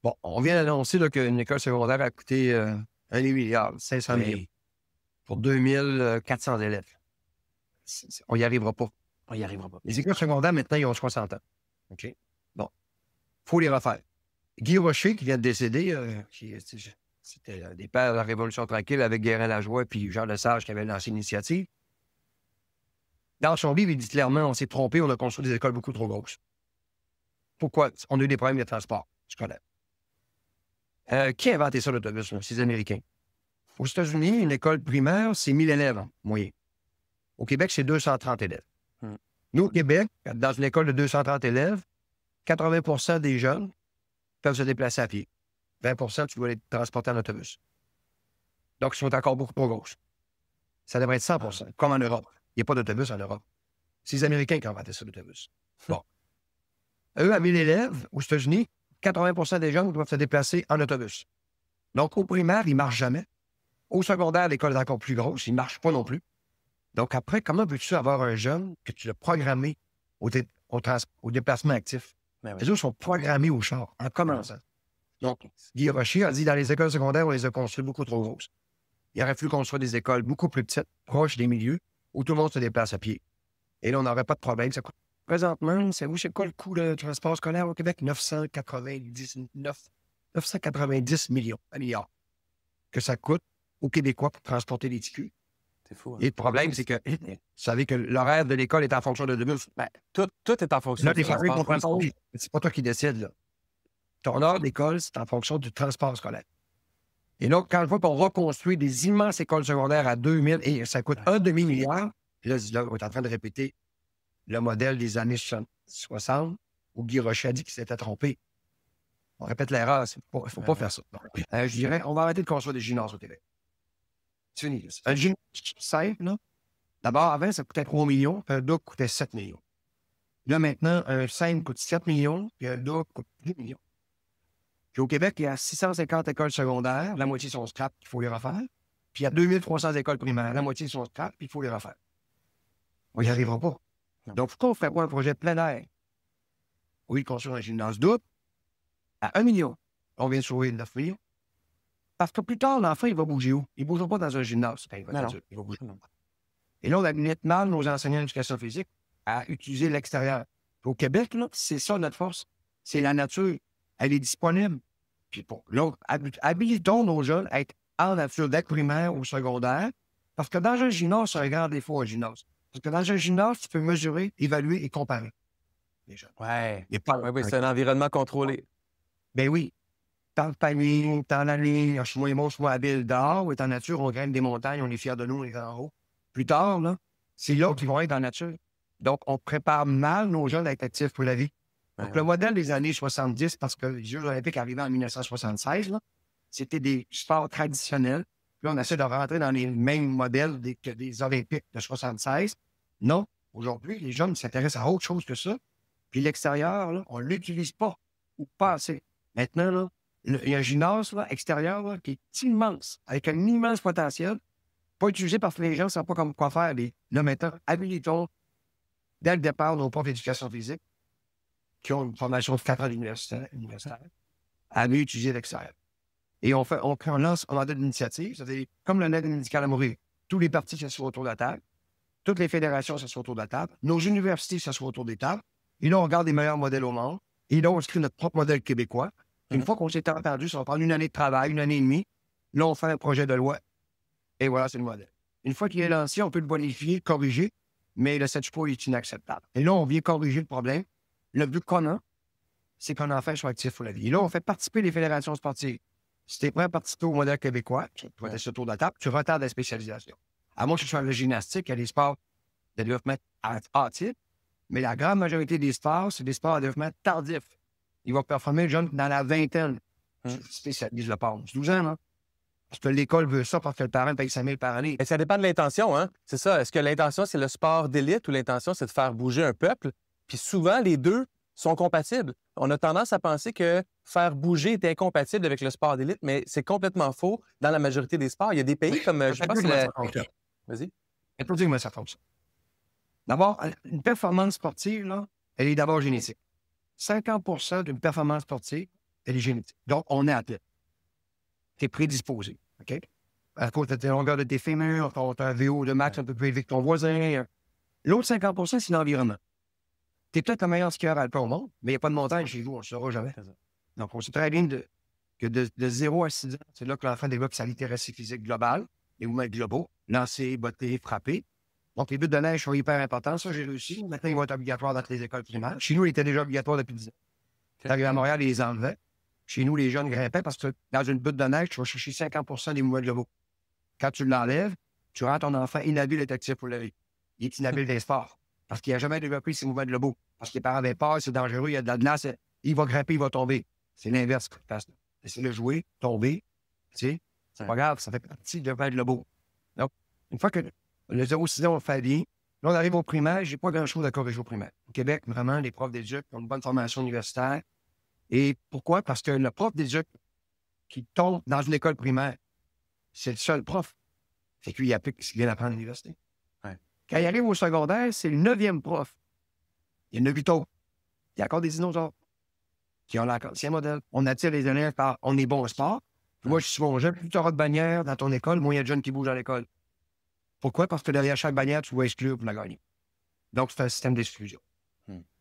Bon, on vient d'annoncer qu'une école secondaire a coûté 1 milliard, 500 millions pour 2400 élèves. On n'y arrivera pas. On n'y arrivera pas. Les écoles secondaires, maintenant, ils ont 60 ans. OK? Bon. Il faut les refaire. Guy Rocher, qui vient de décéder, c'était des pères de la Révolution tranquille avec Guérin-Lajoie puis Jean Lesage qui avait lancé l'initiative. Dans son livre, il dit clairement, on s'est trompé, on a construit des écoles beaucoup trop grosses. Pourquoi? On a eu des problèmes de transport scolaire. Qui a inventé ça, l'autobus? C'est les Américains. Aux États-Unis, une école primaire, c'est 1000 élèves en moyen. Au Québec, c'est 230 élèves. Nous, au Québec, dans une école de 230 élèves, 80 des jeunes peuvent se déplacer à pied. 20 tu dois les transporter en autobus. Donc, ils sont encore beaucoup trop grosses. Ça devrait être 100 comme en Europe. Il n'y a pas d'autobus en Europe. C'est les Américains qui ont inventé ça, l'autobus. Bon. Eux, à 1000 élèves, aux États-Unis, 80 des jeunes doivent se déplacer en autobus. Donc, au primaire, ils ne marchent jamais. Au secondaire, l'école est encore plus grosse. Ils ne marchent pas non plus. Donc, après, comment peux-tu avoir un jeune que tu l'as programmé au déplacement actif? Ben oui. Les autres sont programmés au char, en commençant. Donc, Guy Rocher a dit, dans les écoles secondaires, on les a construites beaucoup trop grosses. il aurait fallu construire des écoles beaucoup plus petites, proches des milieux, où tout le monde se déplace à pied. Et là, on n'aurait pas de problème. Ça coûte... Présentement, c'est quoi le coût de transport scolaire au Québec? 990 millions, un milliard, que ça coûte aux Québécois pour transporter les TQ. C'est fou. Hein? Et le problème, c'est que vous savez que l'horaire de l'école est en fonction de 2000. Ben, tout est en fonction Là, du les familles transport. comprennent pas. C'est pas toi qui décides, là. Ton heure d'école, c'est en fonction du transport scolaire. Et là, quand je vois qu'on reconstruit des immenses écoles secondaires à 2000 et ça coûte un demi-milliard, puis là, on est en train de répéter le modèle des années 60 où Guy Rocher a dit qu'il s'était trompé. On répète l'erreur, il ne faut pas faire ça. Je dirais, on va arrêter de construire des gymnases au Québec. C'est fini. Un gymnase simple, là, d'abord, avant, ça coûtait 3 millions, puis un dock coûtait 7 millions. Là, maintenant, un simple coûte 7 millions, puis un dock coûte 2 millions. Puis au Québec, il y a 650 écoles secondaires, la moitié sont scrap, il faut les refaire. Puis il y a 2300 écoles primaires, la moitié sont scrap, puis il faut les refaire. On n'y arrivera pas. Non. Donc, pourquoi on ne fait pas un projet plein air? Oui, construire un gymnase double à 1 million. On vient de sauver 9 millions. Parce que plus tard, l'enfant, il va bouger où? Il ne bougera pas dans un gymnase. Il va bouger. Non. Et là, on habilite mal nos enseignants d'éducation physique à utiliser l'extérieur. Puis au Québec, là, c'est ça notre force. C'est la nature. Elle est disponible. Puis là, habilitons nos jeunes à être en nature, d'être primaire ou secondaire. Parce que dans un gymnase, c'est un grand défaut, un gymnase. Parce que dans un gymnase, tu peux mesurer, évaluer et comparer les jeunes. Ouais. Mais pas Oui, c'est un environnement contrôlé. Ben oui. Tant de panier, tant d'années, je suis moins bon, je suis moins habile dehors, ou est en nature, on grimpe des montagnes, on est fiers de nous, on est en haut. Plus tard, là, c'est là qu'ils vont être en nature. Donc, on prépare mal nos jeunes à être actifs pour la vie. Donc, le modèle des années 70, parce que les Jeux olympiques arrivaient en 1976, là, c'était des sports traditionnels. Puis là, on essaie de rentrer dans les mêmes modèles que des Olympiques de 76. Non, aujourd'hui, les jeunes s'intéressent à autre chose que ça. Puis l'extérieur, là, on ne l'utilise pas ou pas assez. Maintenant, là, il y a un gymnase là, extérieur là, qui est immense, avec un immense potentiel, pas utilisé parce que les gens ne savent pas quoi faire. Là, maintenant, habilitons, dès le départ, nos profs d'éducation physique, qui ont une formation de 4 ans universitaire, à mieux utiliser l'extérieur. Et on lance un mandat d'initiative, c'est-à-dire, comme le net médical à mourir, tous les partis s'assoient autour de la table, toutes les fédérations s'assoient autour de la table, nos universités s'assoient autour des tables, et là, on regarde les meilleurs modèles au monde, et là, on crée notre propre modèle québécois. Une fois qu'on s'est entendu, ça va prendre une année de travail, une année et demie. Là, on fait un projet de loi. Et voilà, c'est le modèle. Une fois qu'il est lancé, on peut le bonifier, corriger, mais le statu quo est inacceptable. Et là, on vient corriger le problème. Le but qu'on a, c'est qu'un enfant soit actif pour la vie. Et là, on fait participer les fédérations sportives. Si tu es prêt à participer au modèle québécois, tu vas être autour de la table, tu retardes la spécialisation. À moins que ce soit la gymnastique, il y a des sports de développement hâtif, mais la grande majorité des sports, c'est des sports de développement tardif. Il va performer jeune dans la vingtaine. Spécialise le passe. 12 ans, là. Parce que l'école veut ça parce que le parent paye 5 000 par année. Et ça dépend de l'intention, hein? C'est ça. Est-ce que l'intention, c'est le sport d'élite ou l'intention, c'est de faire bouger un peuple? Puis souvent, les deux sont compatibles. On a tendance à penser que faire bouger est incompatible avec le sport d'élite, mais c'est complètement faux dans la majorité des sports. Il y a des pays comme, je pense que... Vas-y. Je peux dire comment ça fonctionne. D'abord, une performance sportive, là, elle est d'abord génétique. 50% d'une performance sportive, elle est génétique. Donc, on est athlète. Tu es prédisposé. OK? À cause de tes longueurs de tes fémurs, tu as un VO de max un peu plus élevé que ton voisin. L'autre 50%, c'est l'environnement. Tu es peut-être le meilleur skieur alpin au monde, mais il n'y a pas de montagne chez vous, on ne le saura jamais. Donc, on sait très bien que de 0 à 6 ans, c'est là que l'enfant développe sa littératie physique globale, les mouvements globaux, lancer, botter, frapper. Donc, les buts de neige sont hyper importants. Ça, j'ai réussi. Maintenant, ils vont être obligatoires dans les écoles primaires. Chez nous, ils étaient déjà obligatoires depuis 10 ans. Arrivé à Montréal, ils les enlevaient. Chez nous, les jeunes grimpaient parce que dans une butte de neige, tu vas chercher 50% des mouvements globaux. Quand tu l'enlèves, tu rends ton enfant inhabile et actif pour la vie. Il est inhabile des sports parce qu'il n'a jamais développé ses mouvements globaux. Parce que les parents avaient peur, c'est dangereux, il y a de la glace, il va grimper, il va tomber. C'est l'inverse. Laissez-le jouer, tomber. Tu sais, c'est pas grave, ça fait partie du mouvement globaux. Donc, une fois que le 0-6 ans, on fait bien. Là, on arrive au primaire. J'ai pas grand-chose à corriger au primaire. Au Québec, vraiment, les profs d'éduc ont une bonne formation universitaire. Et pourquoi? Parce que le prof d'éduc qui tombe dans une école primaire, c'est le seul prof. Fait qu'il applique ce qu'il vient d'apprendre à l'université. Ouais. Quand il arrive au secondaire, c'est le 9e prof. Il y en a 8 autres. Il y a encore des dinosaures qui ont l'ancien modèle. On attire les élèves par on est bon au sport. Moi, je suis souvent jeune. Plus tu auras de bannières dans ton école, moins il y a de jeunes qui bougent à l'école. Pourquoi? Parce que derrière chaque bannière, tu dois exclure pour la gagner. Donc, c'est un système d'exclusion.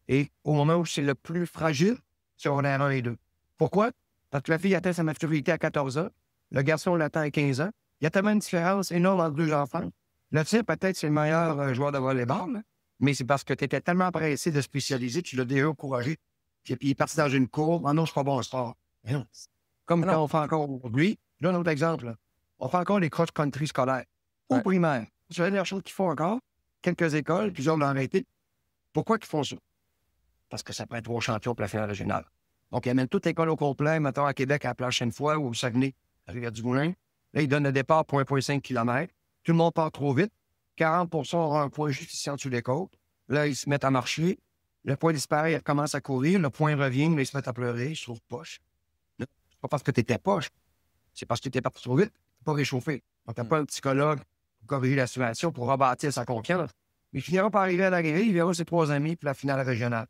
Et au moment où c'est le plus fragile, c'est secondaire 1 et 2. Pourquoi? Parce que la fille atteint sa maturité à 14 ans, le garçon l'attend à 15 ans. Il y a tellement une différence énorme entre deux enfants. Le tien, peut-être, c'est le meilleur joueur de volleyball, mais c'est parce que tu étais tellement pressé de spécialiser, tu l'as déjà encouragé. Puis il est parti dans une cour. Ah non, je suis pas bon en sport. Mais non. Comme quand on fait encore aujourd'hui. Je donne un autre exemple. Là. On fait encore les cross-country scolaires. Au primaire. C'est la dernière chose qu'ils font encore. Quelques écoles, plusieurs l'ont arrêté. Pourquoi ils font ça? Parce que ça prend 3 champions pour la finale régionale. Donc, ils amènent toute l'école au complet, mettons à Québec, à la Planche une fois, ou au Saguenay, à Rivière-du-Moulin. Là, ils donnent le départ pour 1,5 km. Tout le monde part trop vite. 40 aura un point juste ici en dessous des côtes. Là, ils se mettent à marcher. Le point disparaît, ils commencent à courir. Le point revient, mais ils se mettent à pleurer. Ils se trouvent poche. C'est pas parce que tu étais poche. C'est parce que tu étais parti trop vite. Tu pas réchauffé. Donc, tu n'as pas un psychologue pour corriger la situation, pour rebâtir sa confiance. Mais il finira par arriver à l'arrivée, il verra ses 3 amis pour la finale régionale.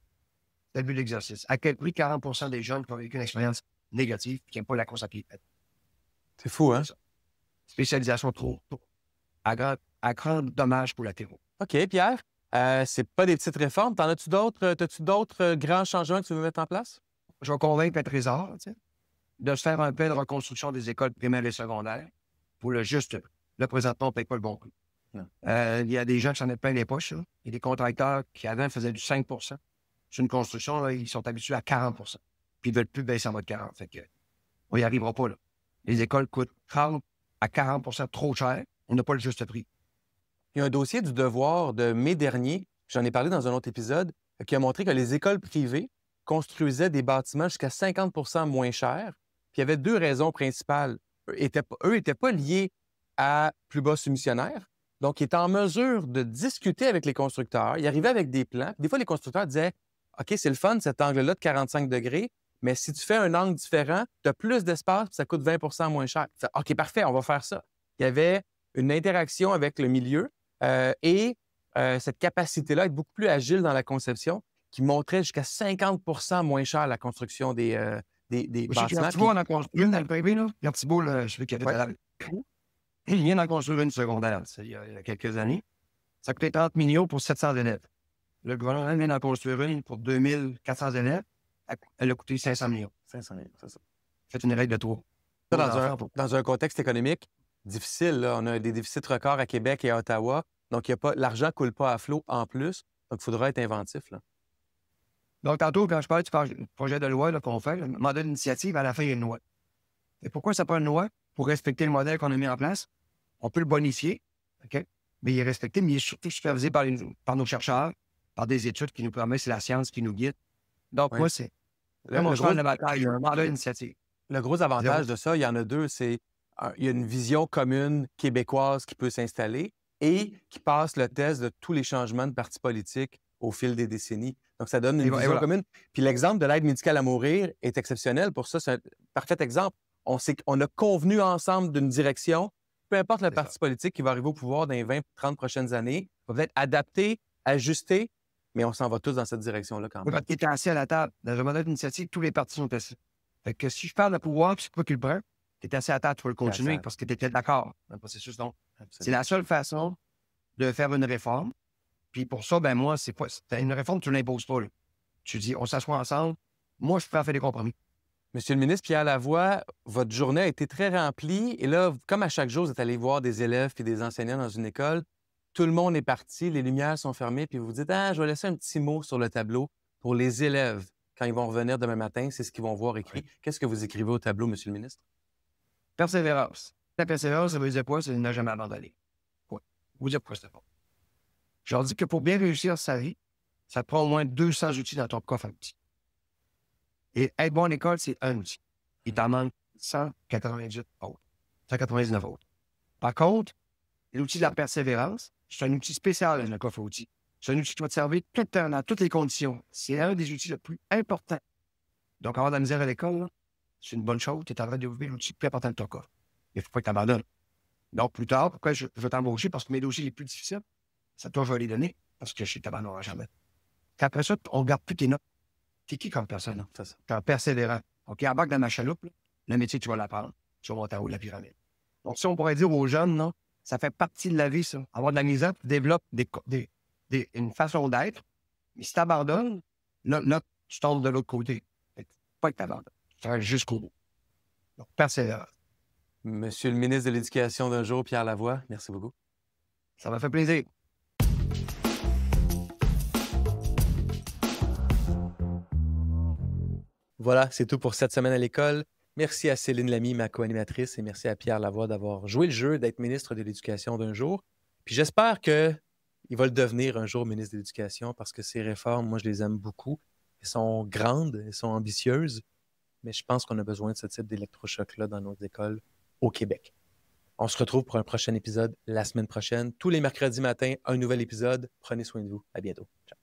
C'est le but de l'exercice. À quel prix 40 des jeunes qui ont vécu une expérience négative qui n'aiment pas la course à pied? C'est fou, hein? Spécialisation trop. À grand dommage pour la terreau. OK, Pierre, c'est pas des petites réformes. T'as-tu d'autres grands changements que tu veux mettre en place? Je vais convaincre le Trésor de se faire un plan de reconstruction des écoles primaires et secondaires pour le juste prix. Là, présentement, on ne paye pas le bon prix. Il y a des gens qui s'en mettent plein les poches. Là. Il y a des contracteurs qui, avant, faisaient du 5 sur une construction. Là, ils sont habitués à 40 puis ils ne veulent plus baisser en bas de 40. Fait que, on n'y arrivera pas. Là. Les écoles coûtent 30 à 40 trop cher. On n'a pas le juste prix. Il y a un dossier du Devoir de mai dernier, j'en ai parlé dans un autre épisode, qui a montré que les écoles privées construisaient des bâtiments jusqu'à 50 moins chers. Puis il y avait 2 raisons principales. Eux n'étaient pas liés à plus bas soumissionnaires. Donc, ils étaient en mesure de discuter avec les constructeurs. Ils arrivaient avec des plans. Des fois, les constructeurs disaient OK, c'est le fun, cet angle-là de 45 degrés, mais si tu fais un angle différent, tu as plus d'espace, ça coûte 20 moins cher. OK, parfait, on va faire ça. Il y avait une interaction avec le milieu et cette capacité-là à être beaucoup plus agile dans la conception qui montrait jusqu'à 50 moins cher la construction des bâtiments. Thibault en a construit une dans le privé, là. Pierre Thibault, celui qui avait il vient d'en construire une secondaire, il y a quelques années. Ça coûtait 30 millions pour 700 élèves. Le gouvernement vient d'en construire une pour 2400 élèves. Elle a coûté 500 millions. 500 000, c'est ça. Faites une règle de 3. Dans un contexte économique difficile, là, on a des déficits records à Québec et à Ottawa. Donc, l'argent ne coule pas à flot en plus. Donc, il faudra être inventif. Là. Donc, tantôt, quand je parle du projet de loi qu'on fait, le modèle d'initiative, à la fin, il y a une loi. Et pourquoi ça prend une loi? Pour respecter le modèle qu'on a mis en place. On peut le bonifier, OK? Mais il est respecté, mais il est surtout supervisé par nos chercheurs, par des études qui nous permettent, c'est la science qui nous guide. Donc, moi, c'est comme on parle de bataille, il y a un modèle d'initiative. Le gros avantage de ça, il y en a 2, c'est il y a une vision commune québécoise qui peut s'installer et qui passe le test de tous les changements de partis politiques au fil des décennies. Donc, ça donne une vision commune. Puis l'exemple de l'aide médicale à mourir est exceptionnel. Pour ça, c'est un parfait exemple. On a convenu ensemble d'une direction, peu importe le parti politique qui va arriver au pouvoir dans les 20-30 prochaines années, va peut-être adapter, ajuster, mais on s'en va tous dans cette direction-là quand même. Quand tu es assis à la table, dans un modèle d'initiative, tous les partis sont assis. Fait que si je parle de pouvoir, puis c'est quoi qui le prend, tu es assis à la table, tu vas le continuer parce que tu étais d'accord dans le processus. Donc, c'est la seule façon de faire une réforme. Puis pour ça, ben moi, c'est une réforme, tu ne l'imposes pas. Là. Tu dis, on s'assoit ensemble. Moi, je peux faire des compromis. Monsieur le ministre Pierre Lavoie, votre journée a été très remplie. Et là, comme à chaque jour, vous êtes allé voir des élèves et des enseignants dans une école. Tout le monde est parti, les lumières sont fermées, puis vous vous dites, je vais laisser un petit mot sur le tableau pour les élèves. Quand ils vont revenir demain matin, c'est ce qu'ils vont voir écrit. Oui. Qu'est-ce que vous écrivez au tableau, monsieur le ministre? Persévérance. La persévérance, ça veut dire quoi? C'est de ne jamais abandonner. Ouais. Vous dire pourquoi c'est pas. Je leur dis que pour bien réussir sa vie, ça te prend au moins 200 outils dans ton coffre à outils. Et être bon à l'école, c'est un outil. Il t'en manque 198 autres. 199 autres. Par contre, l'outil de la persévérance, c'est un outil spécial dans le coffre à outils. C'est un outil qui va te servir tout le temps, dans toutes les conditions. C'est un des outils les plus importants. Donc, avoir de la misère à l'école, c'est une bonne chose. Tu es en train de développer l'outil le plus important de ton coffre. Mais il ne faut pas que tu abandonnes. Donc, plus tard, pourquoi je vais t'embaucher? Parce que mes dossiers les plus difficiles, ça toi, je vais les donner parce que je ne t'abandonnerai jamais. Après ça, on ne garde plus tes notes. T'es qui comme personne? C'est ça. T'es un persévérant. OK, embarque dans ma chaloupe, là, le métier, tu vas l'apprendre. tu vas monter en haut de la pyramide. Donc, si on pourrait dire aux jeunes, là, ça fait partie de la vie, ça. Avoir de la misère, tu développes une façon d'être. Mais si tu abandonnes, là, tu tombes de l'autre côté. Fait que pas que tu abandonnes. Tu vas jusqu'au bout. Donc, persévère. Monsieur le ministre de l'Éducation d'un jour, Pierre Lavoie, merci beaucoup. Ça m'a fait plaisir. Voilà, c'est tout pour cette semaine à l'école. Merci à Céline Lamy, ma co-animatrice, et merci à Pierre Lavoie d'avoir joué le jeu d'être ministre de l'Éducation d'un jour. Puis j'espère qu'il va le devenir un jour ministre de l'Éducation parce que ces réformes, moi, je les aime beaucoup. Elles sont grandes, elles sont ambitieuses, mais je pense qu'on a besoin de ce type d'électrochoc-là dans nos écoles au Québec. On se retrouve pour un prochain épisode la semaine prochaine. Tous les mercredis matins, un nouvel épisode. Prenez soin de vous. À bientôt. Ciao.